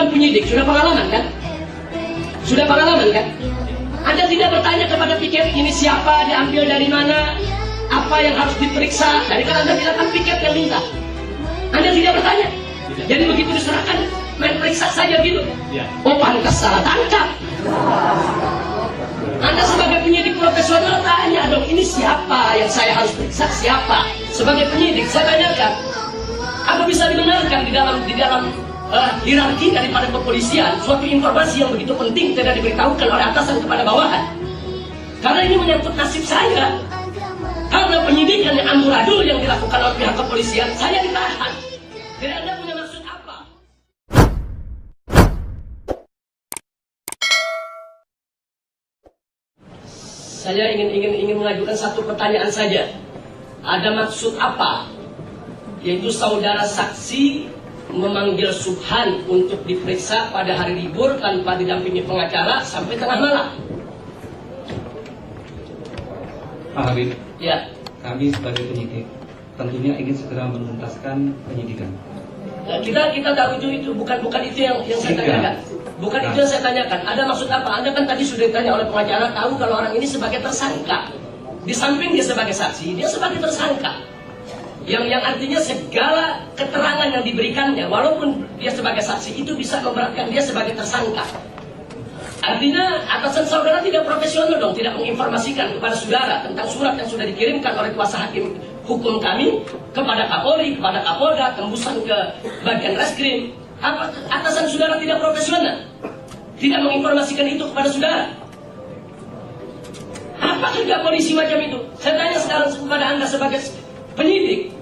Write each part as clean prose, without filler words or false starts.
penyidik sudah pengalaman kan? Sudah pengalaman kan? Anda tidak bertanya kepada piket ini siapa, diambil dari mana, apa yang harus diperiksa. Dari kan Anda bilang kan piket yang minta. Anda tidak bertanya. Jadi begitu diserahkan, main periksa saja gitu. Oh, pantas salah tangkap. Anda sebagai penyidik profesional tanya dong, ini siapa yang saya harus periksa, siapa? Sebagai penyidik saya tanyakan, apa bisa dibenarkan di dalam hierarki daripada kepolisian suatu informasi yang begitu penting tidak diberitahukan oleh atasan kepada bawahan? Karena ini menyangkut nasib saya. Karena penyidikan yang amburadul yang dilakukan oleh pihak kepolisian, saya ditahan. Jadi Anda punya maksud apa? Saya ingin mengajukan satu pertanyaan saja. Ada maksud apa? Yaitu saudara saksi memanggil Subhan untuk diperiksa pada hari libur tanpa didampingi pengacara sampai tengah malam. Pak Habib, Ya. kami sebagai penyidik tentunya ingin segera menuntaskan penyidikan. Nah, kita tahu itu bukan itu yang saya tanyakan. Bukan itu yang saya tanyakan. Ada maksud apa? Anda kan tadi sudah ditanya oleh pengacara, tahu kalau orang ini sebagai tersangka. Di samping dia sebagai saksi, dia sebagai tersangka. Yang artinya segala keterangan yang diberikannya, walaupun dia sebagai saksi, itu bisa memberatkan dia sebagai tersangka. Artinya atasan saudara tidak profesional dong, tidak menginformasikan kepada saudara tentang surat yang sudah dikirimkan oleh kuasa hakim hukum kami kepada Kapolri, kepada Kapolda, tembusan ke bagian reskrim. Atasan saudara tidak profesional, tidak menginformasikan itu kepada saudara. Apa kerja polisi macam itu? Saya tanya sekarang kepada Anda sebagai penyidik.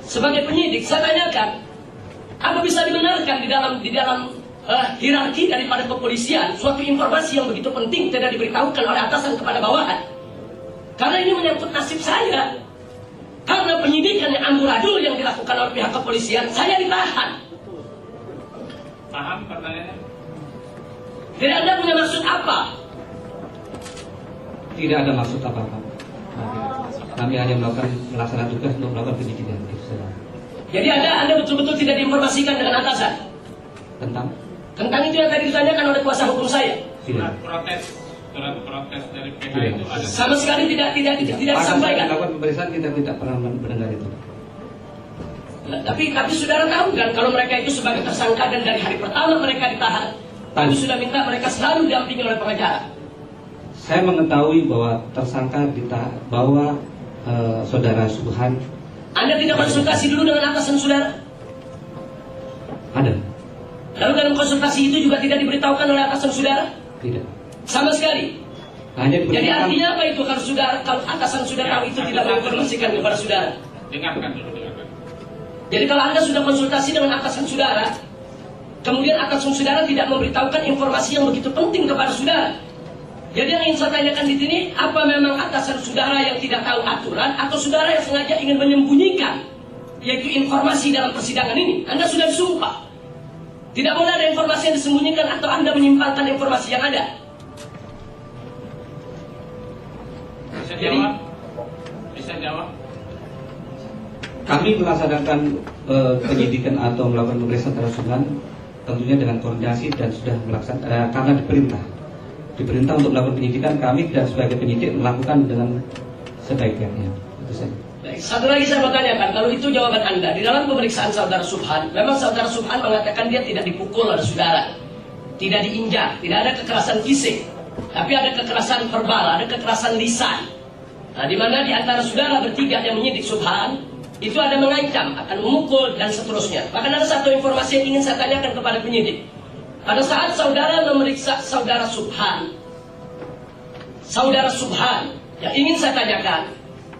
Sebagai penyidik, saya tanyakan, apa bisa dibenarkan di dalam hierarki daripada kepolisian suatu informasi yang begitu penting tidak diberitahukan oleh atasan kepada bawahan? Karena ini menyangkut nasib saya. Karena penyidikan yang amburadul yang dilakukan oleh pihak kepolisian, saya ditahan. Paham pertanyaannya? Jadi Anda punya maksud apa? Tidak ada maksud apa-apa. Kami hanya melaksanakan tugas untuk melakukan penyidikan. Jadi Anda betul-betul tidak diinformasikan dengan atasan tentang itu yang tadi ditanyakan oleh kuasa hukum saya. Tidak. Surat protes dari PH itu ada. Sama sekali tidak disampaikan. Melakukan pemeriksaan kita tidak pernah mendengar itu. Nah, tapi saudara tahu kan kalau mereka itu sebagai tersangka dan dari hari pertama mereka ditahan, kami sudah minta mereka selalu didampingi oleh pengacara. Saya mengetahui bahwa tersangka bahwa saudara Subhan. Anda tidak konsultasi dulu dengan atasan saudara? Ada. Lalu dalam konsultasi itu juga tidak diberitahukan oleh atasan saudara? Tidak. Sama sekali. Hanya Jadi artinya apa itu kalau atasan saudara tahu itu tidak menginformasikan kepada saudara? Dengarkan dulu, dengarkan. Jadi kalau Anda sudah konsultasi dengan atasan saudara, kemudian atasan saudara tidak memberitahukan informasi yang begitu penting kepada saudara. Jadi yang ingin saya tanyakan di sini, apa memang atasan saudara yang tidak tahu aturan atau saudara yang sengaja ingin menyembunyikan yaitu informasi dalam persidangan ini? Anda sudah disumpah. Tidak boleh ada informasi yang disembunyikan atau Anda menyimpangkan informasi yang ada. Bisa jawab? Kami melaksanakan penyidikan atau melakukan pemeriksaan terhadap Subhan tentunya dengan koordinasi dan sudah melaksanakan karena diperintah untuk melakukan penyidikan. Kami tidak sebagai penyidik melakukan dengan sebaik-baiknya. Itu saja. Baik, satu lagi saya mau tanyakan, kalau itu jawaban Anda, di dalam pemeriksaan saudara Subhan, memang saudara Subhan mengatakan dia tidak dipukul oleh saudara, tidak diinjak, tidak ada kekerasan fisik, tapi ada kekerasan verbal, ada kekerasan lisan. Nah, di mana di antara saudara bertiga yang menyidik Subhan, itu ada mengancam, akan memukul, dan seterusnya. Bahkan ada satu informasi yang ingin saya tanyakan kepada penyidik. Pada saat saudara memeriksa saudara Subhan, yang ingin saya tanyakan,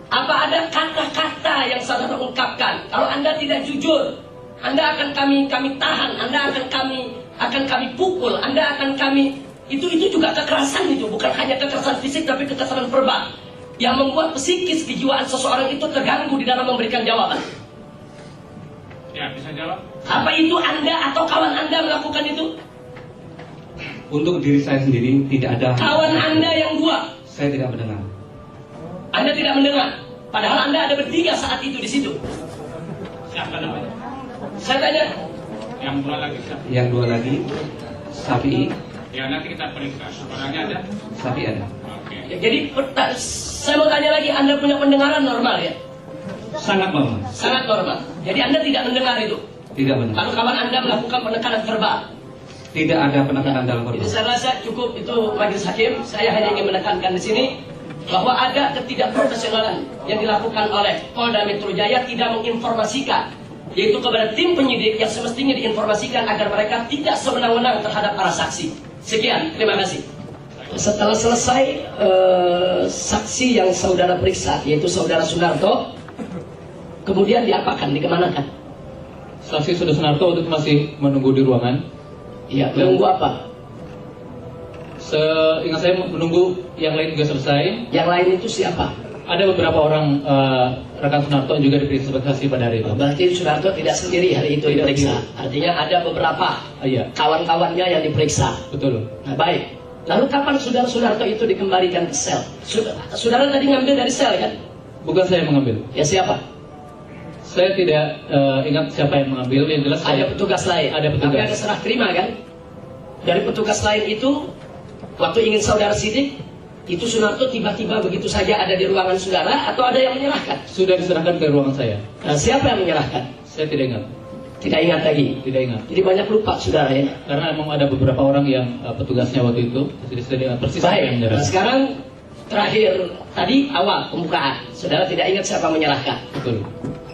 apa ada kata-kata yang saudara ungkapkan? Kalau Anda tidak jujur, Anda akan kami tahan, Anda akan kami pukul, Anda akan kami itu juga kekerasan itu, bukan hanya kekerasan fisik tapi kekerasan verbal yang membuat psikis kejiwaan seseorang itu terganggu di dalam memberikan jawaban. Ya, bisa jawab. Apa itu Anda atau kawan Anda melakukan itu? Untuk diri saya sendiri tidak ada. Kawan Anda yang dua? Saya tidak mendengar. Anda tidak mendengar, padahal Anda ada bertiga saat itu di situ. Siapa namanya? Saya tanya, Yang dua lagi siapa? Yang dua lagi Sapi. Ya nanti kita periksa. Orangnya ada? Sapi ada. Oke. Ya, jadi saya mau tanya lagi, Anda punya pendengaran normal ya? Sangat normal. Sangat normal. Jadi Anda tidak mendengar itu. Tidak benar. Kalau kawan Anda melakukan penekanan verbal. Tidak ada penekanan dalam Jadi verbal. saya rasa cukup itu majelis hakim. Saya hanya ingin menekankan di sini bahwa ada ketidakprofesionalan yang dilakukan oleh Polda Metro Jaya tidak menginformasikan, yaitu kepada tim penyidik yang semestinya diinformasikan agar mereka tidak sewenang-wenang terhadap para saksi. Sekian, terima kasih. Setelah selesai saksi yang saudara periksa, yaitu saudara Sunarto, kemudian diapakan, dikemanakan? Saksi Saudara Sunarto waktu itu masih menunggu di ruangan. Ya, menunggu apa? Seingat saya menunggu yang lain juga selesai. Yang lain itu siapa? Ada beberapa orang rekan Sunarto yang juga diperiksa sebagai saksi pada hari itu. Berarti Sunarto tidak sendiri hari itu Tidak diperiksa. sendiri. Artinya ada beberapa Iya, kawan-kawannya yang diperiksa. betul. Nah, baik. Lalu kapan saudara Sunarto itu dikembalikan ke sel? Saudara tadi ngambil dari sel kan? Bukan saya yang mengambil. Ya siapa? Saya tidak ingat siapa yang mengambil. Yang jelas Ada saya, petugas lain. Ada petugas. Tapi ada serah terima kan? Dari petugas lain itu, waktu ingin saudara sidik, itu Sunarto tiba-tiba begitu saja ada di ruangan saudara atau ada yang menyerahkan? sudah diserahkan ke ruangan saya. Nah, siapa yang menyerahkan? Saya tidak ingat. Tidak ingat lagi. Tidak ingat. Jadi banyak lupa saudara ya. Karena memang ada beberapa orang yang petugasnya waktu itu. Jadi saya tidak persis siapa yang Baik. Nah, menyerahkan. sekarang terakhir tadi awal pembukaan, saudara tidak ingat siapa menyerahkan. Betul.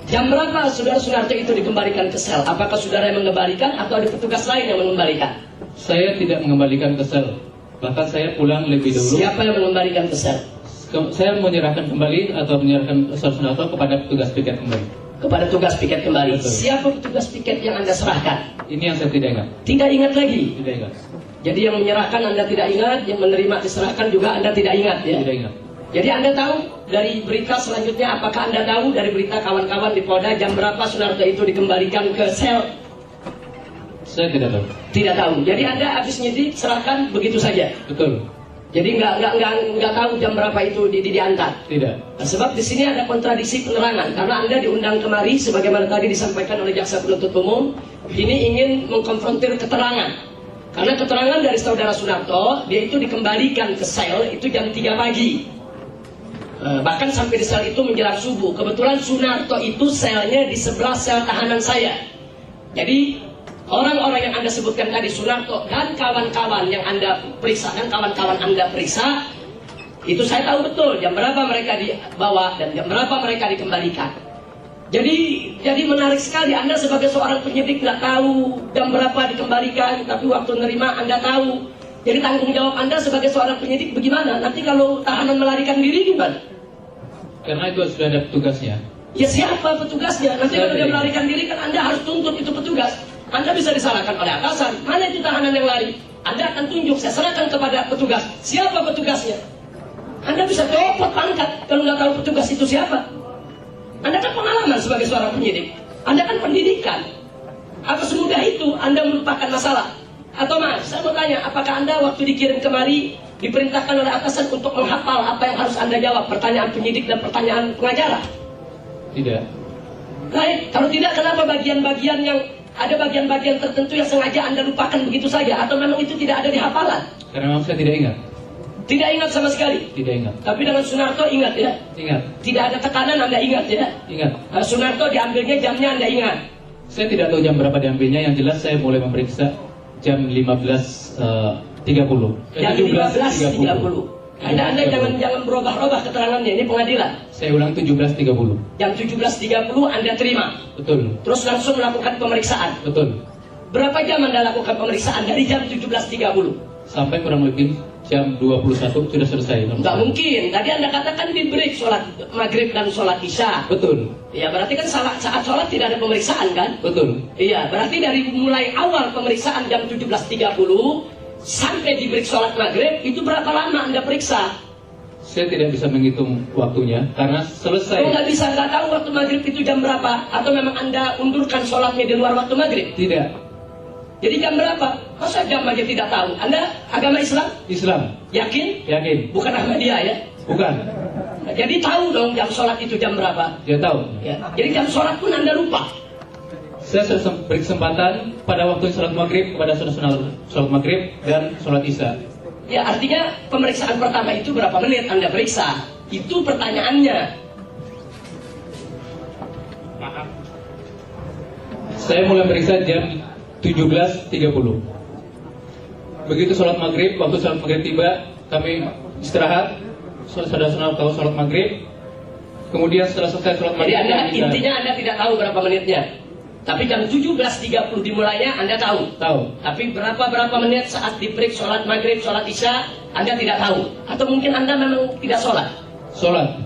Jam berapa saudara Sunarto itu dikembalikan ke sel? Apakah saudara yang mengembalikan atau ada petugas lain yang mengembalikan? Saya tidak mengembalikan ke sel. Bahkan saya pulang lebih dahulu. Siapa yang mengembalikan ke sel? Saya menyerahkan kembali atau menyerahkan Saudara Sunarto kepada petugas piket kembali. Kepada tugas piket kembali. Betul. Siapa petugas piket yang Anda serahkan? Ini yang saya tidak ingat. Tidak ingat lagi. Tidak ingat. Jadi yang menyerahkan Anda tidak ingat, yang menerima diserahkan juga Anda tidak ingat ya. Tidak ingat. Jadi Anda tahu dari berita selanjutnya, apakah Anda tahu dari berita kawan-kawan di Polda jam berapa Sunarto itu dikembalikan ke sel? Saya tidak tahu. Tidak tahu. Jadi Anda habis nyidik serahkan begitu saja. Betul. Jadi nggak tahu jam berapa itu diantar. Tidak. Nah, sebab di sini ada kontradiksi penerangan karena Anda diundang kemari sebagaimana tadi disampaikan oleh jaksa penuntut umum, ini ingin mengkonfrontir keterangan. Karena keterangan dari saudara Sunarto, dia itu dikembalikan ke sel itu jam 3 pagi. Bahkan sampai di sel itu menjelang subuh. Kebetulan Sunarto itu selnya di sebelah sel tahanan saya. Jadi orang-orang yang Anda sebutkan tadi, Sunarto dan kawan-kawan yang Anda periksa dan kawan-kawan Anda periksa, itu saya tahu betul jam berapa mereka dibawa dan jam berapa mereka dikembalikan. Jadi menarik sekali, Anda sebagai seorang penyidik nggak tahu jam berapa dikembalikan, tapi waktu nerima Anda tahu. Jadi tanggung jawab Anda sebagai seorang penyidik bagaimana? Nanti kalau tahanan melarikan diri gimana? Karena itu sudah ada petugasnya. Ya siapa petugasnya? Nanti kalau dia melarikan diri kan Anda harus tuntut itu petugas. Anda bisa disalahkan oleh atasan. Mana itu tahanan yang lari? Anda akan tunjuk, saya serahkan kepada petugas. Siapa petugasnya? Anda bisa copot pangkat kalau nggak tahu petugas itu siapa. Anda kan pengalaman sebagai seorang penyidik. Anda kan pendidikan. Apa semudah itu Anda melupakan masalah? Atau maaf, saya mau tanya, apakah Anda waktu dikirim kemari diperintahkan oleh atasan untuk menghafal apa yang harus Anda jawab? Pertanyaan penyidik dan pertanyaan pengacara? Tidak. Baik, kalau tidak kenapa bagian-bagian yang ada bagian-bagian tertentu yang sengaja Anda lupakan begitu saja? Atau memang itu tidak ada di hafalan? Karena memang saya tidak ingat. Tidak ingat sama sekali? Tidak ingat. Tapi dengan Sunarto ingat ya? Ingat. Tidak ada tekanan Anda ingat ya? Ingat. Sunarto diambilnya jamnya Anda ingat? Saya tidak tahu jam berapa diambilnya. Yang jelas saya mulai memeriksa jam 15.30. Jam 15.30. Anda jangan berubah-ubah keterangannya, ini pengadilan. Saya ulang 17.30. Jam 17.30 Anda terima. Betul. Terus langsung melakukan pemeriksaan. Betul. Berapa jam Anda lakukan pemeriksaan dari jam 17.30? Sampai kurang lebih jam 21 sudah selesai. Nggak mungkin. Tadi Anda katakan di break sholat maghrib dan sholat isya. Betul. Ya berarti kan saat sholat tidak ada pemeriksaan kan? Betul. Iya, berarti dari mulai awal pemeriksaan jam 17.30 sampai di break sholat maghrib itu berapa lama Anda periksa? Saya tidak bisa menghitung waktunya karena selesai. Oh, nggak bisa, nggak tahu waktu maghrib itu jam berapa? Atau memang Anda undurkan sholatnya di luar waktu maghrib? Tidak. Jadi jam berapa? Masa jam aja tidak tahu? Anda agama Islam? Islam. Yakin? Yakin. Bukan Ahmadiyah ya? Bukan. Nah, jadi tahu dong jam sholat itu jam berapa? Dia tahu. Ya. Jadi jam sholat pun Anda lupa. Saya sudah beri kesempatan pada waktu sholat maghrib kepada saudara sholat maghrib dan sholat isya. Ya, artinya pemeriksaan pertama itu berapa menit Anda periksa? Itu pertanyaannya. Paham? Saya mulai periksa jam 17.30. Begitu sholat maghrib, waktu sholat maghrib tiba, kami istirahat. Saudara-saudara tahu sholat maghrib. Kemudian setelah selesai sholat maghrib, Jadi intinya Anda tidak tahu berapa menitnya. Tapi jam 17.30 dimulainya Anda tahu. Tapi berapa menit saat dibreak sholat maghrib, sholat isya, Anda tidak tahu. Atau mungkin Anda memang tidak sholat. Sholat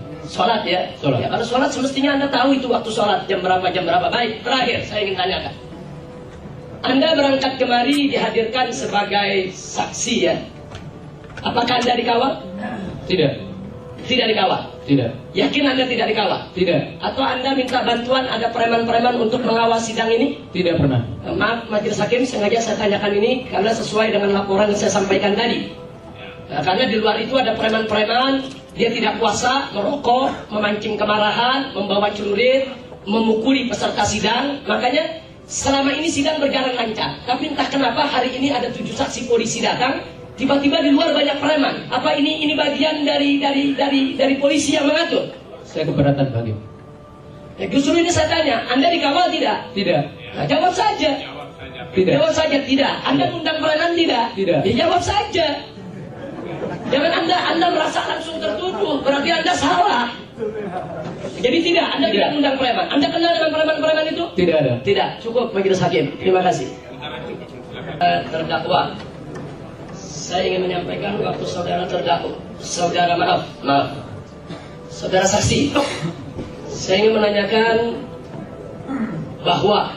ya. Sholat. Ya, kalau sholat semestinya Anda tahu itu waktu sholat jam berapa. Baik, terakhir saya ingin tanyakan. Anda berangkat kemari dihadirkan sebagai saksi ya. Apakah Anda dikawal? Tidak. Tidak dikawal. Tidak. Yakin Anda tidak dikawal? Tidak. Atau Anda minta bantuan ada preman-preman untuk mengawal sidang ini? Tidak pernah. Maaf Majelis Hakim, sengaja saya tanyakan ini karena sesuai dengan laporan yang saya sampaikan tadi. Karena di luar itu ada preman-preman, dia tidak puasa, merokok, memancing kemarahan, membawa celurit, memukuli peserta sidang. Makanya selama ini sidang berjalan lancar. Tapi entah kenapa hari ini ada 7 saksi polisi datang, tiba-tiba di luar banyak preman. Apa ini bagian dari polisi yang mengatur? Saya keberatan Hakim. Ya, justru ini saya tanya, Anda dikawal tidak? Tidak. Nah, jawab saja. Jawab saja. Tidak. Jawab saja tidak. Anda undang preman tidak? Tidak. Ya jawab saja. Jangan Anda merasa langsung tertuduh, berarti Anda salah. Jadi tidak, Anda tidak undang preman. Anda kenal dengan preman-preman itu? Tidak ada. Tidak, cukup Majelis Hakim. Terima kasih. Terdakwa, saya ingin menyampaikan waktu saudara terdakwa, saudara saksi, saya ingin menanyakan bahwa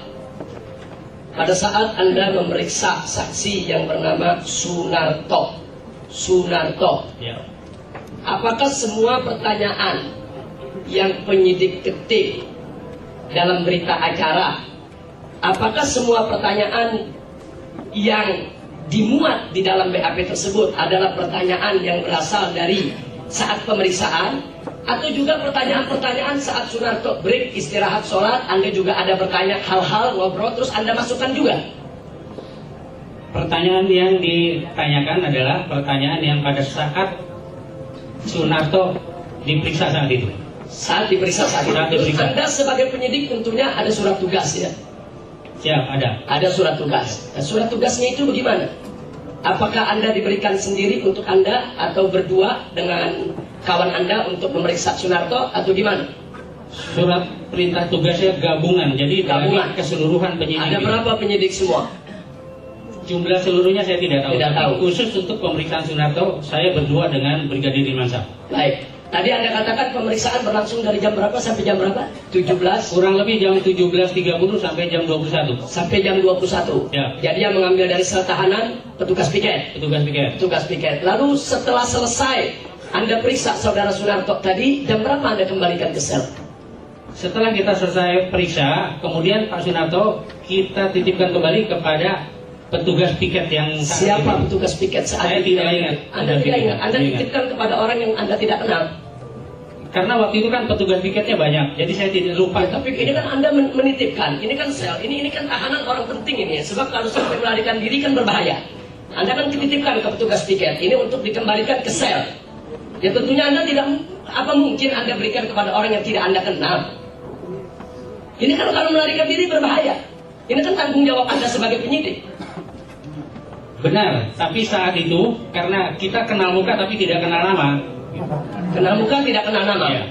pada saat Anda memeriksa saksi yang bernama Sunarto, Ya. apakah semua pertanyaan yang penyidik ketik dalam berita acara, apakah semua pertanyaan yang dimuat di dalam BAP tersebut adalah pertanyaan yang berasal dari saat pemeriksaan, atau juga pertanyaan-pertanyaan saat Sunarto break istirahat sholat, Anda juga ada bertanya hal-hal ngobrol terus Anda masukkan juga? Pertanyaan yang ditanyakan adalah pertanyaan yang pada saat Sunarto diperiksa saat itu. Saat diperiksa saat itu. Saat diperiksa. Anda sebagai penyidik tentunya ada surat tugas ya? Siap, ada. Ada surat tugas. Nah, surat tugasnya itu bagaimana? Apakah Anda diberikan sendiri untuk Anda atau berdua dengan kawan Anda untuk memeriksa Sunarto atau gimana? Surat perintah tugasnya gabungan, jadi Gabungan. dari keseluruhan penyidik. Ada berapa penyidik semua? Jumlah seluruhnya saya tidak tahu. Tidak tahu. Khusus untuk pemeriksaan Sunarto, saya berdua dengan Brigadir Irmansyah. Baik. Tadi Anda katakan pemeriksaan berlangsung dari jam berapa sampai jam berapa? 17 Kurang lebih jam 17.30 sampai jam 21. sampai jam 21. Ya. Jadi yang mengambil dari sel tahanan petugas piket. Petugas piket. Lalu setelah selesai Anda periksa saudara Sunarto tadi, jam berapa Anda kembalikan ke sel? Setelah kita selesai periksa, kemudian Pak Sunarto kita titipkan kembali kepada petugas piket yang saat Siapa ini. petugas piket saat Saya itu? tidak ingat. Anda tidak ingat. Anda Tidak ingat. titipkan kepada orang yang Anda tidak kenal. Karena waktu itu kan petugas piketnya banyak, jadi saya tidak lupa. Ya, tapi ini kan Anda menitipkan. Ini kan sel. Ini kan tahanan orang penting ini ya. Sebab kalau sampai melarikan diri kan berbahaya. Anda kan dititipkan ke petugas piket. Ini untuk dikembalikan ke sel. Ya tentunya Anda tidak, apa mungkin Anda berikan kepada orang yang tidak Anda kenal. Ini kan kalau melarikan diri berbahaya. Ini kan tanggung jawab Anda sebagai penyidik. Benar, tapi saat itu karena kita kenal muka tapi tidak kenal nama. Kenal muka tidak kenal nama. Ya.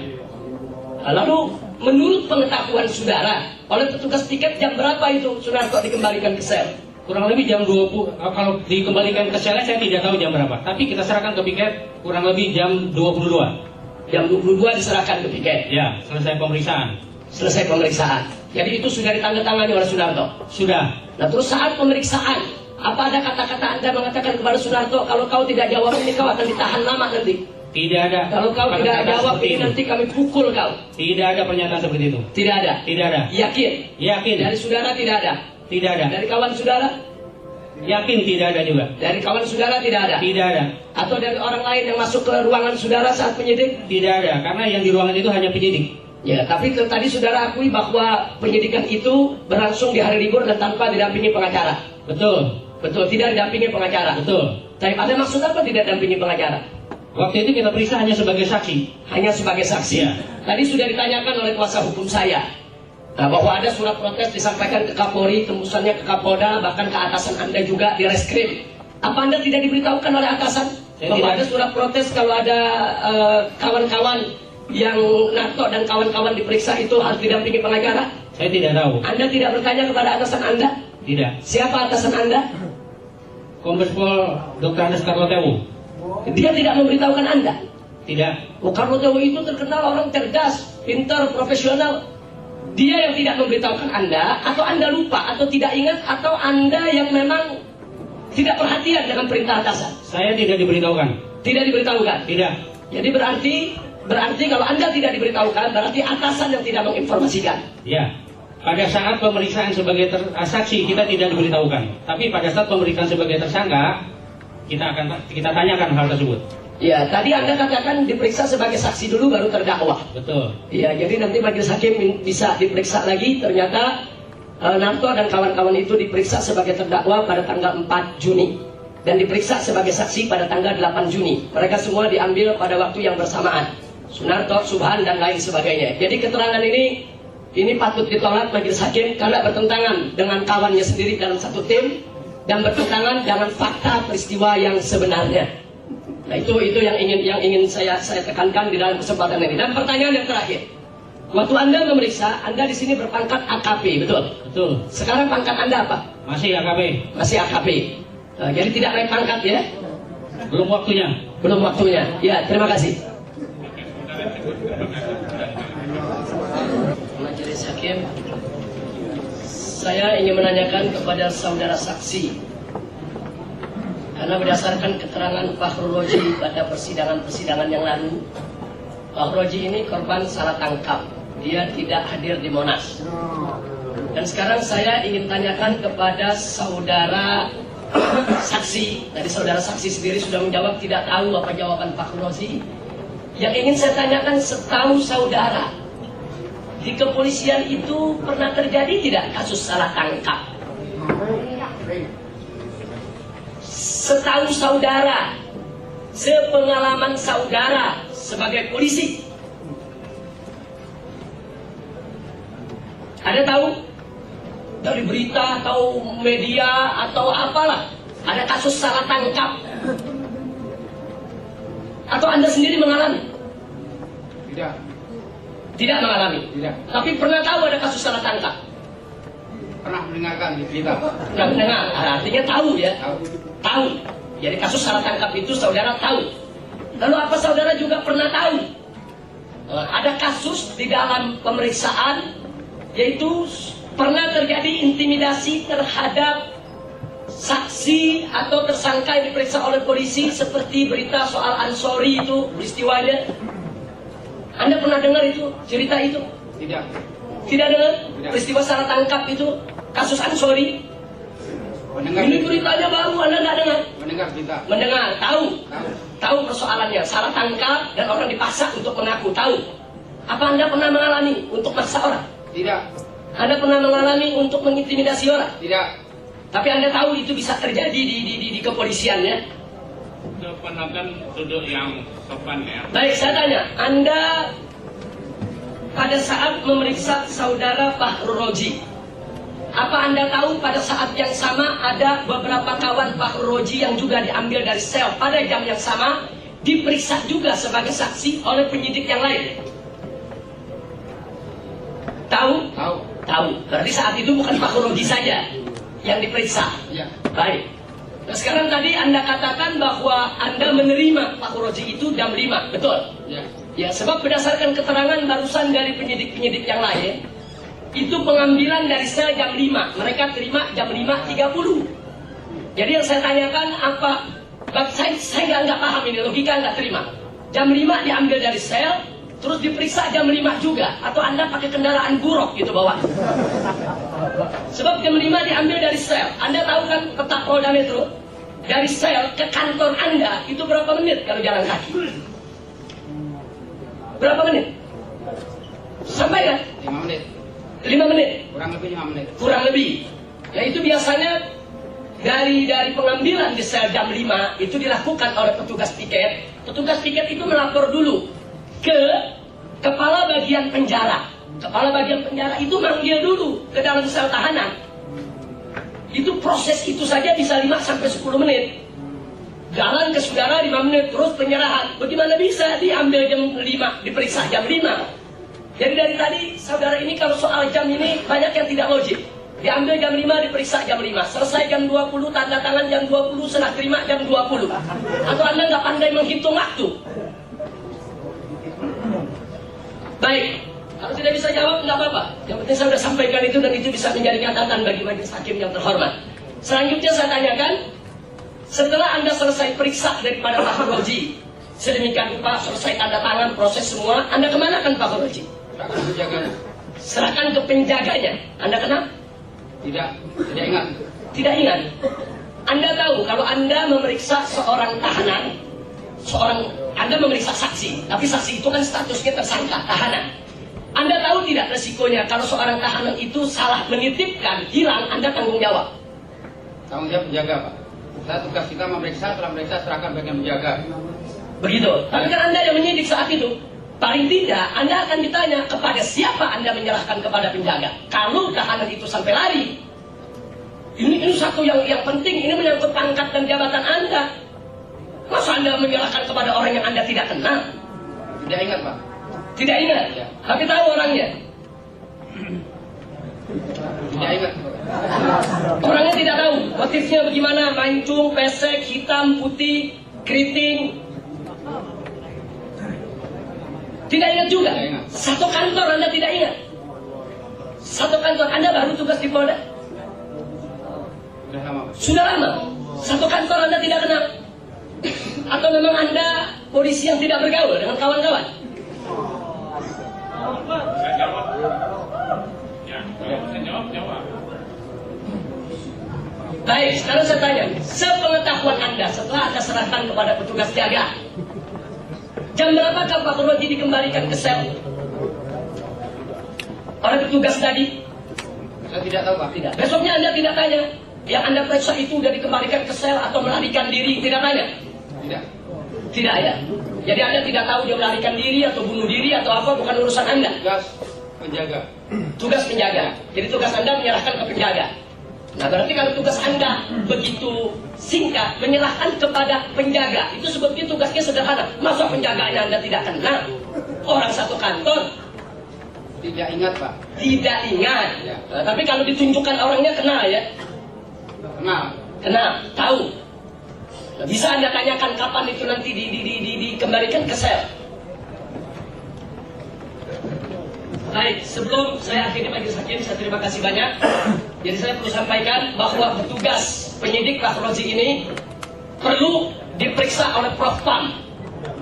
Lalu menurut pengetahuan saudara, oleh petugas piket jam berapa itu Sunarto dikembalikan ke sel? Kurang lebih jam 20, kalau dikembalikan ke selnya saya tidak tahu jam berapa. Tapi kita serahkan ke piket kurang lebih jam 22. Jam 22 diserahkan ke piket. Ya, selesai pemeriksaan. Selesai pemeriksaan. Jadi itu sudah ditandatangani oleh Sunarto. Sudah. Nah terus saat pemeriksaan, apa ada kata-kata Anda mengatakan kepada Sunarto, kalau kau tidak jawab ini kau akan ditahan lama nanti? Tidak ada. Kalau kau tidak pernyataan jawab seperti ini itu. nanti kami pukul kau. Tidak ada pernyataan seperti itu. Tidak ada. Tidak ada. Yakin? Yakin. Dari saudara tidak ada. Tidak ada. Dari kawan saudara? Yakin tidak ada juga. Dari kawan saudara tidak ada. Tidak ada. Atau dari orang lain yang masuk ke ruangan saudara saat penyidik? Tidak ada. Karena yang di ruangan itu hanya penyidik. Ya, tapi tadi saudara akui bahwa penyidikan itu berlangsung di hari libur dan tanpa didampingi pengacara. Betul. Betul, tidak didampingi pengacara. Betul. Tapi ada maksud apa tidak didampingi pengacara? Waktu itu kita periksa hanya sebagai saksi. Hanya sebagai saksi. Iya. Tadi sudah ditanyakan oleh kuasa hukum saya. Nah, bahwa ada surat protes disampaikan ke Kapolri, tembusannya ke Kapolda, bahkan ke atasan Anda juga di reskrim. Apa Anda tidak diberitahukan oleh atasan? Bahwa ada surat protes kalau ada kawan-kawan yang Narto dan kawan-kawan diperiksa itu harus didampingi pengacara? Saya tidak tahu. Anda tidak bertanya kepada atasan Anda? Tidak. Siapa atasan Anda? Kombes Pol Dr. Andes Carlo Tewu. Dia tidak memberitahukan Anda? Tidak. Oh, Carlo Tewu itu terkenal orang cerdas, pintar, profesional. Dia yang tidak memberitahukan Anda, atau Anda lupa, atau tidak ingat, atau Anda yang memang tidak perhatian dengan perintah atasan? Saya tidak diberitahukan. Tidak diberitahukan? Tidak. Jadi berarti kalau Anda tidak diberitahukan, berarti atasan yang tidak menginformasikan. Ya. Pada saat pemeriksaan sebagai saksi kita tidak diberitahukan. Tapi pada saat pemeriksaan sebagai tersangka kita tanyakan hal tersebut. Ya, tadi Anda katakan diperiksa sebagai saksi dulu baru terdakwa. Betul. Ya, jadi nanti majelis hakim bisa diperiksa lagi. Ternyata Narto dan kawan-kawan itu diperiksa sebagai terdakwa pada tanggal 4 Juni dan diperiksa sebagai saksi pada tanggal 8 Juni. Mereka semua diambil pada waktu yang bersamaan. Sunarto, Subhan dan lain sebagainya. Jadi keterangan ini patut ditolak majelis hakim karena bertentangan dengan kawannya sendiri dalam satu tim dan bertentangan dengan fakta peristiwa yang sebenarnya. Nah, itu yang ingin saya tekankan di dalam kesempatan ini. Dan pertanyaan yang terakhir, waktu Anda memeriksa, Anda di sini berpangkat AKP, betul? Betul. Sekarang pangkat Anda apa? Masih AKP. Masih AKP. Jadi tidak naik pangkat ya? Belum waktunya. Belum waktunya. Ya, terima kasih. Majelis hakim, saya ingin menanyakan kepada saudara saksi, karena berdasarkan keterangan Fakhrul Roji pada persidangan yang lalu, Fakhrul Roji ini korban salah tangkap. Dia tidak hadir di Monas. Dan sekarang saya ingin tanyakan kepada saudara saksi. Tadi saudara saksi sendiri sudah menjawab tidak tahu apa jawaban Fakhrul Roji. Yang ingin saya tanyakan, setahu saudara, di kepolisian itu pernah terjadi tidak kasus salah tangkap? Setahu saudara, sepengalaman saudara sebagai polisi, ada tahu dari berita atau media atau apalah ada kasus salah tangkap? Atau Anda sendiri mengalami? Tidak. Tidak mengalami? Tidak. Tapi pernah tahu ada kasus salah tangkap? Pernah mendengarkan di berita. Pernah mendengar, artinya tahu ya? Tahu. Jadi kasus salah tangkap itu saudara tahu. Lalu apa saudara juga pernah tahu? Ada kasus di dalam pemeriksaan, yaitu pernah terjadi intimidasi terhadap saksi atau tersangka yang diperiksa oleh polisi, seperti berita soal Ansori itu peristiwanya. Anda pernah dengar itu, cerita itu? Tidak. Tidak dengar? Tidak. Peristiwa salah tangkap itu, kasus Ansori. Mendengar. Ini beritanya baru, Anda nggak dengar? Mendengar berita. Mendengar, tahu. Tahu. Tahu persoalannya, salah tangkap dan orang dipaksa untuk mengaku, tahu. Apa Anda pernah mengalami untuk maksa orang? Tidak. Anda pernah mengalami untuk mengintimidasi orang? Tidak. Tapi Anda tahu itu bisa terjadi di kepolisian ya? Keponakan duduk yang sopan ya. Baik, saya tanya, Anda pada saat memeriksa saudara Fakhrul Roji, apa Anda tahu pada saat yang sama ada beberapa kawan Fakhrul Roji yang juga diambil dari sel pada jam yang sama, diperiksa juga sebagai saksi oleh penyidik yang lain? Tahu? Tahu. Tahu. Berarti saat itu bukan Fakhrul Roji saja yang diperiksa. Iya. Baik. Nah, sekarang tadi Anda katakan bahwa Anda menerima Fakhrul Roji itu jam 5, betul? Ya. Ya, sebab berdasarkan keterangan barusan dari penyidik-penyidik yang lain, itu pengambilan dari sel jam 5. Mereka terima jam 5.30. Jadi yang saya tanyakan apa? Saya nggak paham ini, logika nggak terima. Jam 5 diambil dari sel, terus diperiksa jam 5 juga. Atau Anda pakai kendaraan buruk gitu bawa. Sebab jam 5 diambil dari sel. Anda tahu kan peta Polda Metro? Dari sel ke kantor Anda itu berapa menit kalau jalan kaki? Berapa menit? Sampaikan. 5 menit. 5 menit. Kurang lebih 5 menit. Kurang lebih. Ya itu biasanya dari pengambilan di sel jam 5 itu dilakukan oleh petugas piket. Petugas piket itu melapor dulu ke kepala bagian penjara. Kepala bagian penjara itu manggil dulu ke dalam sel tahanan. Itu proses itu saja bisa 5 sampai 10 menit. Jalan ke saudara 5 menit, terus penyerahan. Bagaimana bisa diambil jam 5, diperiksa jam 5? Jadi dari tadi saudara ini kalau soal jam ini banyak yang tidak logik. Diambil jam 5, diperiksa jam 5. Selesai jam 20, tanda tangan jam 20, serah terima jam 20. Atau Anda nggak pandai menghitung waktu? Baik, kalau tidak bisa jawab nggak apa-apa. Yang penting saya sudah sampaikan itu dan itu bisa menjadi catatan bagi majelis hakim yang terhormat. Selanjutnya saya tanyakan, setelah Anda selesai periksa daripada Pak Roji, sedemikian rupa selesai tanda tangan proses semua, Anda kemanakan Pak Roji? Serahkan ke penjaganya. Anda kenal? Tidak ingat. Tidak ingat. Anda tahu kalau Anda memeriksa seorang tahanan, Anda memeriksa saksi, tapi saksi itu kan statusnya tersangka, tahanan. Anda tahu tidak resikonya kalau seorang tahanan itu salah menitipkan, hilang, Anda tanggung jawab? Tanggung jawab penjaga, Pak. Saya tugas kita memeriksa, setelah memeriksa serahkan bagian penjaga. Begitu. Tapi kan Anda yang menyidik saat itu. Paling tidak, Anda akan ditanya kepada siapa Anda menyerahkan kepada penjaga. Kalau tahanan itu sampai lari, ini satu yang penting, ini menyangkut pangkat dan jabatan Anda. Masa Anda menyerahkan kepada orang yang Anda tidak kenal? Tidak ingat, Pak. Tidak ingat, Ya. Tapi tahu orangnya. Tidak ingat. Orangnya tidak tahu. Motifnya bagaimana? Mancung, pesek, hitam, putih, keriting. Tidak ingat juga. Tidak ingat. Satu kantor Anda tidak ingat. Satu kantor Anda baru tugas di Polda. Sudah lama, Pak. Sudah lama. Satu kantor Anda tidak kenal. Atau memang Anda polisi yang tidak bergaul dengan kawan-kawan? Saya jawab. Ya, kalau saya jawab. Baik, sekarang saya tanya, sepengetahuan Anda setelah Anda serahkan kepada petugas jaga, jam berapakah Pak Roji dikembalikan ke sel oleh petugas tadi? Saya tidak tahu, Pak. Tidak. Besoknya Anda tidak tanya, yang Anda periksa itu sudah dikembalikan ke sel atau melarikan diri? Tidak tanya? Tidak. Tidak ya. Jadi Anda tidak tahu dia melarikan diri atau bunuh diri atau apa, bukan urusan Anda. Tugas penjaga. Tugas penjaga. Jadi tugas Anda menyerahkan ke penjaga. Nah berarti kalau tugas Anda begitu singkat, menyerahkan kepada penjaga, itu sebetulnya tugasnya sederhana. Masa penjaganya Anda tidak kenal? Orang satu kantor? Tidak ingat, Pak. Tidak ingat. Ya. Nah, tapi kalau ditunjukkan orangnya kenal ya? Kenal. Kenal, tahu. Nah, bisa Anda tanyakan kapan itu nanti dikembalikan ke sel. Baik, sebelum saya akhiri majelis hakim, saya terima kasih banyak. Jadi saya perlu sampaikan bahwa petugas penyidik Pak Roji ini perlu diperiksa oleh Prof Pam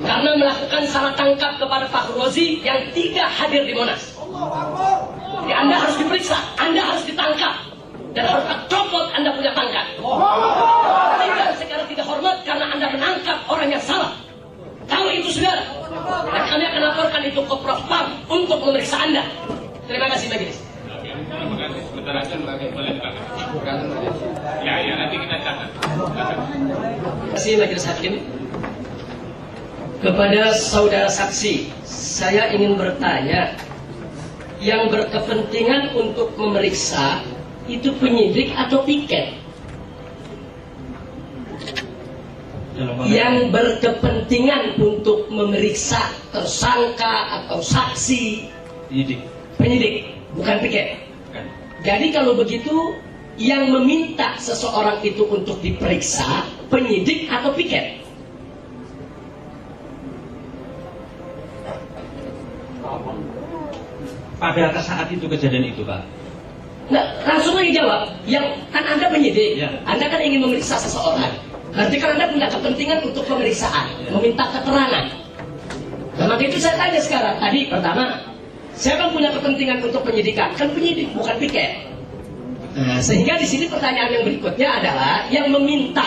karena melakukan salah tangkap kepada Pak Roji yang tidak hadir di Monas. Jadi Anda harus diperiksa, Anda harus ditangkap, dan harus copot Anda punya pangkat. Tidak secara tidak hormat karena Anda menangkap orang yang salah. Tahu itu saudara. Dan kami akan laporkan itu ke Prof Pam untuk memeriksa Anda. Terima kasih majelis. Terima kasih. Sebentar aja, boleh dicatat. Tergantung majelis. Ya, nanti kita catat. Terima kasih majelis hakim. Kepada saudara saksi, saya ingin bertanya, yang berkepentingan untuk memeriksa itu penyidik atau piket? Yang berkepentingan untuk memeriksa tersangka atau saksi, penyidik, bukan piket. Jadi kalau begitu, yang meminta seseorang itu untuk diperiksa penyidik atau piket? Pada saat itu kejadian itu, Pak. Nah, langsung aja jawab. Yang kan Anda penyidik, Ya. Anda kan ingin memeriksa seseorang. Berarti kan Anda punya kepentingan untuk pemeriksaan, meminta keterangan. Nah, maka itu saya tanya sekarang. Tadi pertama, saya kan punya kepentingan untuk penyidikan, kan penyidik bukan piket. Nah, sehingga di sini pertanyaan yang berikutnya adalah yang meminta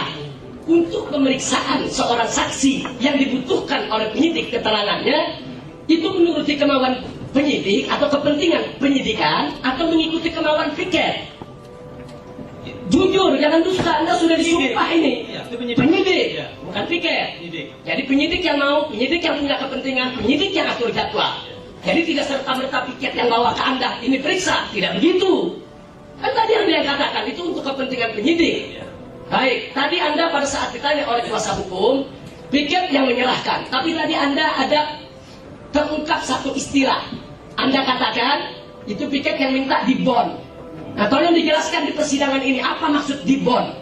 untuk pemeriksaan seorang saksi yang dibutuhkan oleh penyidik keterangannya itu menuruti kemauan penyidik atau kepentingan penyidikan atau mengikuti kemauan piket? Jujur, jangan dusta. Anda sudah disumpah ini. Penyidik, bukan piket. Jadi penyidik yang mau, penyidik yang punya kepentingan, penyidik yang atur jadwal. Jadi tidak serta-merta piket yang bawa ke Anda ini periksa, tidak begitu. Kan tadi Anda yang katakan itu untuk kepentingan penyidik. Baik, tadi Anda pada saat ditanya oleh kuasa hukum, piket yang menyerahkan. Tapi tadi Anda ada terungkap satu istilah. Anda katakan itu piket yang minta dibon. Nah, tolong dijelaskan di persidangan ini apa maksud dibon.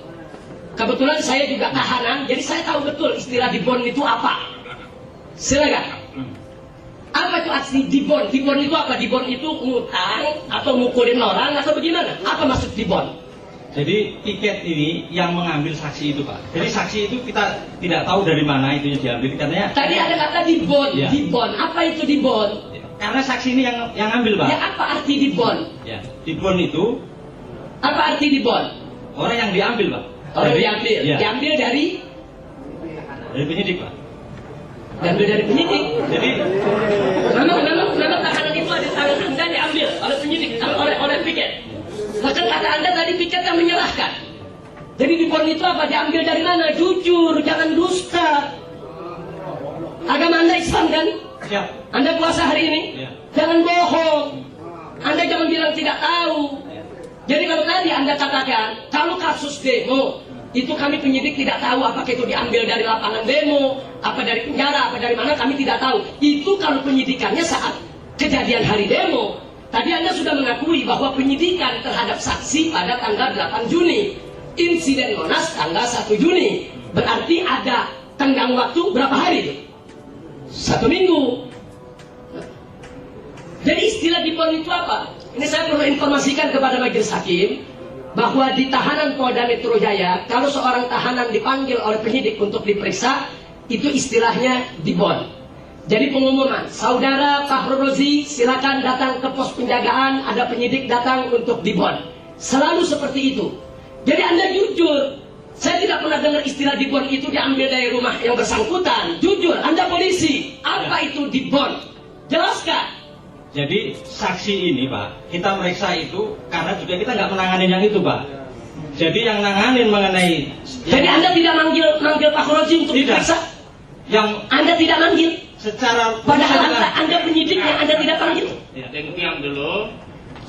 Kebetulan saya juga tahanan, jadi saya tahu betul istilah dibon itu apa. Silakan. Apa itu arti dibon? Dibon itu apa? Dibon itu ngutang atau ngukurin orang atau bagaimana? Apa maksud dibon? Jadi tiket ini yang mengambil saksi itu Pak. Jadi saksi itu kita tidak tahu dari mana itu diambil. Katanya. Tadi ada kata dibon. Ya. Dibon. Apa itu dibon? Karena saksi ini yang ambil Pak. Ya, apa arti dibon? Ya. Dibon itu. Apa arti dibon? Orang yang diambil Pak. Orang diambil. Ya. Diambil dari penyidik Pak. Diambil dari penyidik. Jadi Memang tahanan itu ada tangan Anda diambil oleh penyidik, oleh piket. Bahkan kata Anda tadi piket yang menyerahkan. Jadi dibon itu apa? Diambil dari mana? Jujur, jangan dusta. Agama Anda Islam kan? siap. Anda puasa hari ini? Ya. Jangan bohong. Anda jangan bilang tidak tahu. Jadi kalau tadi Anda katakan, kalau kasus demo, itu kami penyidik tidak tahu apakah itu diambil dari lapangan demo, apa dari penjara, apa dari mana, kami tidak tahu. Itu kalau penyidikannya saat kejadian hari demo. Tadi Anda sudah mengakui bahwa penyidikan terhadap saksi pada tanggal 8 Juni. Insiden Monas tanggal 1 Juni. Berarti ada tenggang waktu berapa hari itu? 1 minggu. Jadi istilah dibon itu apa? Ini saya perlu informasikan kepada majelis hakim bahwa di tahanan Polda Metro Jaya, kalau seorang tahanan dipanggil oleh penyidik untuk diperiksa, itu istilahnya dibon. Jadi pengumuman, saudara Fahrul Rozi silakan datang ke pos penjagaan, ada penyidik datang untuk dibon. Selalu seperti itu. Jadi Anda jujur, saya tidak pernah dengar istilah dibon itu diambil dari rumah yang bersangkutan. Jujur, Anda polisi, apa itu dibon? Jelaskan. Jadi saksi ini Pak, kita meriksa itu karena juga kita nggak menanganin yang itu Pak. Jadi yang nanganin mengenai. Jadi Anda tidak manggil Pak Rozi untuk tidak. diperiksa? Yang Anda tidak manggil? secara. Padahal Anda penyidik yang Anda tidak panggil. Ya. Diam dulu,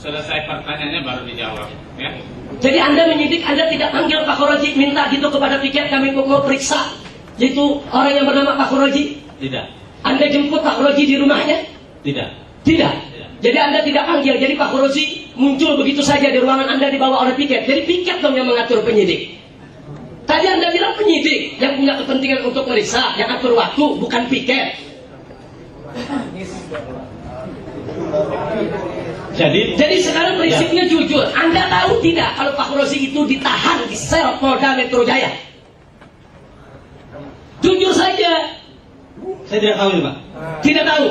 selesai pertanyaannya baru dijawab. Ya. Jadi Anda menyidik, Anda tidak panggil Pak Rozi, minta gitu kepada piket kami mau periksa, yaitu orang yang bernama Pak Rozi. Tidak. Anda jemput Pak Rozi di rumahnya? Tidak. Tidak. Jadi Anda tidak panggil, jadi Pak Rozi muncul begitu saja di ruangan Anda dibawa oleh piket. Jadi piket dong yang mengatur penyidik. Tadi Anda bilang penyidik yang punya kepentingan untuk meriksa, yang atur waktu, bukan piket. Jadi sekarang prinsipnya jujur. Anda tahu tidak kalau Pak Rozi itu ditahan di sel Polda Metro Jaya? Jujur saja. Saya tidak tahu ini Pak. Tidak tahu.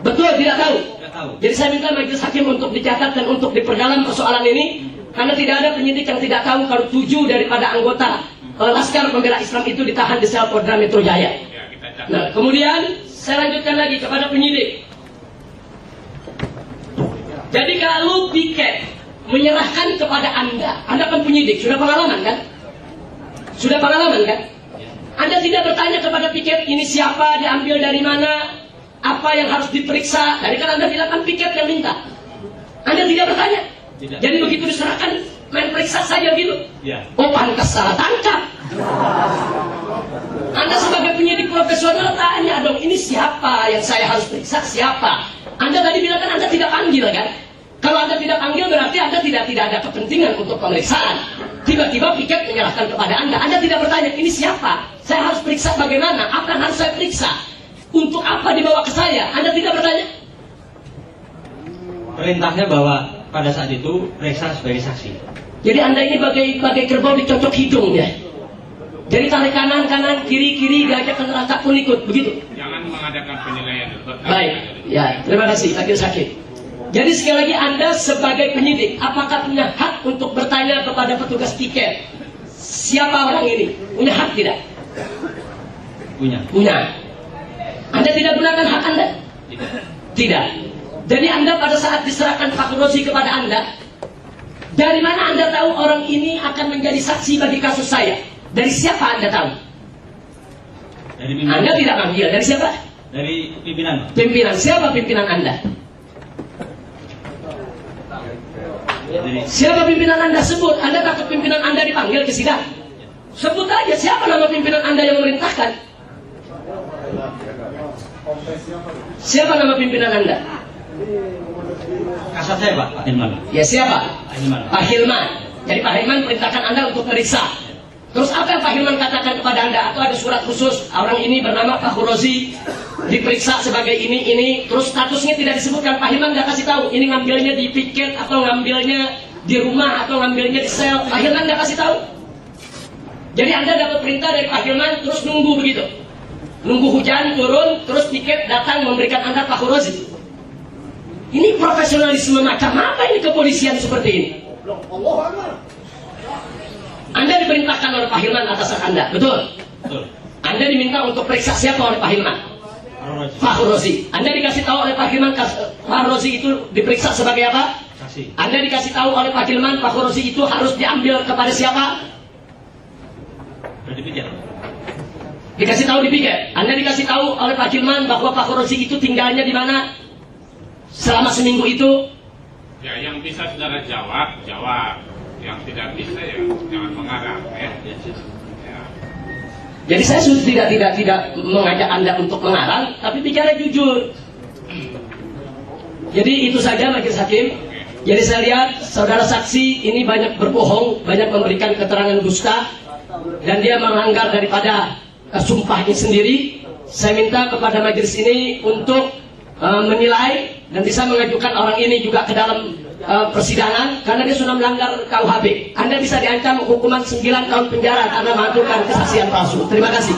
Betul, tidak tahu. Tidak tahu. Jadi saya minta majelis hakim untuk dicatat dan untuk diperdalam persoalan ini, karena tidak ada penyidik yang tidak tahu kalau 7 daripada anggota Laskar Pembela Islam itu ditahan di sel Polda Metro Jaya. Nah, kemudian saya lanjutkan lagi kepada penyidik. Jadi kalau piket menyerahkan kepada Anda kan penyidik, sudah pengalaman kan? Sudah pengalaman kan? Anda tidak bertanya kepada piket ini siapa, diambil dari mana, apa yang harus diperiksa. Tadi kan Anda bilang kan piket yang minta. Anda tidak bertanya. Tidak. Jadi begitu diserahkan main periksa saja gitu. Ya. Oh pantas salah tangkap. Anda sebagai penyidik profesional tanya dong, ini siapa yang saya harus periksa, siapa? Anda tadi bilang kan Anda tidak panggil kan? Kalau Anda tidak panggil berarti Anda tidak ada kepentingan untuk pemeriksaan. Tiba-tiba piket menyerahkan kepada Anda. Anda tidak bertanya, ini siapa? Saya harus periksa bagaimana? Apa yang harus saya periksa? Untuk apa dibawa ke saya? Anda tidak bertanya? Perintahnya bahwa pada saat itu periksa sebagai saksi. Jadi Anda ini bagai kerbau dicocok hidung ya. Jadi tarik kanan, kiri, diajak ke neraka pun ikut, begitu? Jangan mengadakan penilaian. Baik, ya, terima kasih, sakit. Jadi sekali lagi Anda sebagai penyidik, apakah punya hak untuk bertanya kepada petugas tiket? Siapa orang ini? Punya hak tidak? Punya. Punya. Anda tidak gunakan hak Anda? Tidak. Tidak. Jadi Anda pada saat diserahkan Pak Rozi kepada Anda, dari mana Anda tahu orang ini akan menjadi saksi bagi kasus saya? Dari siapa Anda tahu? Dari pimpinan. Anda tidak manggil. Dari siapa? Dari pimpinan. Pimpinan. Siapa pimpinan Anda? Siapa pimpinan Anda? Sebut. Anda takut pimpinan Anda dipanggil ke sidang? Sebut aja siapa nama pimpinan Anda yang memerintahkan. Siapa nama pimpinan Anda? Kasat saya Pak Hilman. Ya siapa? Pak Hilman. Pak Hilman. Jadi Pak Hilman perintahkan Anda untuk periksa. Terus apa yang Pak Hilman katakan kepada Anda? Atau ada surat khusus, orang ini bernama Pak Rozi, diperiksa sebagai ini, terus statusnya tidak disebutkan. Pak Hilman nggak kasih tahu, ini ngambilnya di piket, atau ngambilnya di rumah, atau ngambilnya di sel. Pak Hilman nggak kasih tahu. Jadi Anda dapat perintah dari Pak Hilman, terus nunggu begitu. Nunggu hujan turun, terus piket datang memberikan Anda Pak Rozi. Ini profesionalisme macam apa ini kepolisian seperti ini? Anda diperintahkan oleh Pak Hilman atas Anda, betul? Betul. Anda diminta untuk periksa siapa oleh Pak Hilman? Pak Rozi. Anda dikasih tahu oleh Pak Hilman, Pak Rozi itu diperiksa sebagai apa? Saksi. Anda dikasih tahu oleh Pak Hilman, Pak Rozi itu harus diambil kepada siapa? Sudah dipikir. Dikasih tahu di piket. Anda dikasih tahu oleh Pak Hilman bahwa Pak Rozi itu tinggalnya di mana? Selama seminggu itu? Ya, yang bisa saudara jawab. Yang tidak bisa ya jangan mengarang ya. Jadi saya sudah tidak mengajak Anda untuk mengarang, tapi bicara jujur. Jadi itu saja Majelis Hakim. Jadi saya lihat saudara saksi ini banyak berbohong, banyak memberikan keterangan dusta, dan dia melanggar daripada sumpahnya sendiri. Saya minta kepada majelis ini untuk menilai dan bisa mengajukan orang ini juga ke dalam persidangan karena dia sudah melanggar KUHP. Anda bisa diancam hukuman 9 tahun penjara karena mengajukan kesaksian palsu. Terima kasih.